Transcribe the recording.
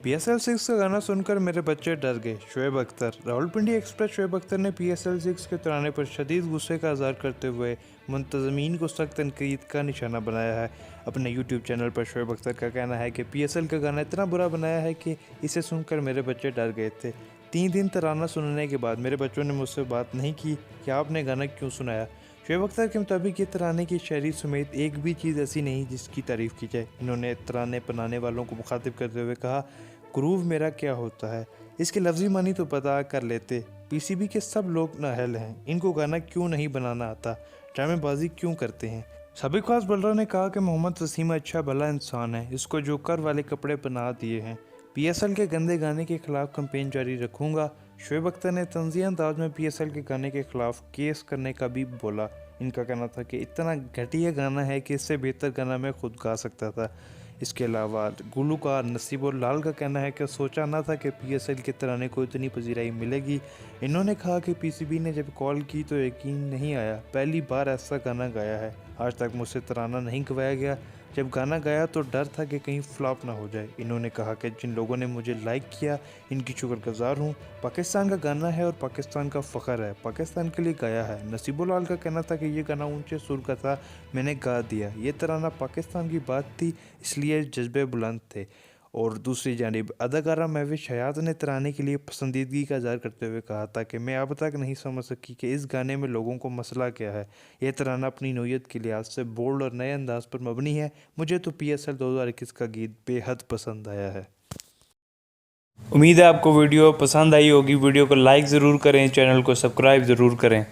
PSL 6 का गाना सुनकर मेरे बच्चे डर गए। शोएब अख्तर। रावलपिंडी एक्सप्रेस शोएब अख्तर ने PSL 6 के तराने पर शदीद गुस्से का इज़हार करते हुए मुंतज़मीन को सख्त तनकीद का निशाना बनाया है। अपने YouTube चैनल पर शोएब अख्तर का कहना है कि PSL का गाना इतना बुरा बनाया है कि इसे सुनकर मेरे बच्चे डर गए थे। 3 दिन तराना सुनने के बाद मेरे बच्चों ने मुझसे बात नहीं की कि आपने गाना क्यों सुनाया। शोएब अख्तर के मुताबिक ये तराने की शायरी समेत एक भी चीज़ ऐसी नहीं जिसकी तारीफ़ की जाए। इन्होंने तराने बनाने वालों को मुखातिब करते हुए कहा, ग्रूव मेरा क्या होता है, इसके लफ्ज़ी मानी तो पता कर लेते। PCB के सब लोग नाअहल हैं, इनको गाना क्यों नहीं बनाना आता, ड्रामेबाजी क्यों करते हैं। साबिक ख्वास बलरा ने कहा कि मोहम्मद वसीम अच्छा भला इंसान है, इसको जोकर वाले कपड़े पहना दिए हैं। PSL के गंदे गाने के खिलाफ कैंपेन जारी रखूंगा। शोएब अख्तर ने तंज़िया अंदाज में PSL के गाने के खिलाफ केस करने का भी बोला। इनका कहना था कि इतना घटिया गाना है कि इससे बेहतर गाना मैं खुद गा सकता था। इसके अलावा गुलूकार नसीब और लाल का कहना है कि सोचा ना था कि PSL के तराने को इतनी पजीराई मिलेगी। इन्होंने कहा कि PCB ने जब कॉल की तो यकीन नहीं आया, पहली बार ऐसा गाना गाया है, आज तक मुझसे तराना नहीं गवाया गया। जब गाना गाया तो डर था कि कहीं फ्लॉप ना हो जाए। इन्होंने कहा कि जिन लोगों ने मुझे लाइक किया इनकी शुक्रगुजार हूँ। पाकिस्तान का गाना है और पाकिस्तान का फ़ख्र है, पाकिस्तान के लिए गाया है। नसीबुल लाल का कहना था कि ये गाना ऊंचे सुर का था, मैंने गा दिया। ये तराना पाकिस्तान की बात थी, इसलिए जज्बे बुलंद थे। और दूसरी जानिब अदाकारा महविश हयात ने तराने के लिए पसंदीदगी का इज़हार करते हुए कहा था कि मैं अब तक नहीं समझ सकी कि इस गाने में लोगों को मसला क्या है। यह तराना अपनी नोयत के लिहाज से बोल्ड और नए अंदाज पर मबनी है। मुझे तो PSL 2021 का गीत बेहद पसंद आया है। उम्मीद है आपको वीडियो पसंद आई होगी। वीडियो को लाइक ज़रूर करें, चैनल को सब्सक्राइब ज़रूर करें।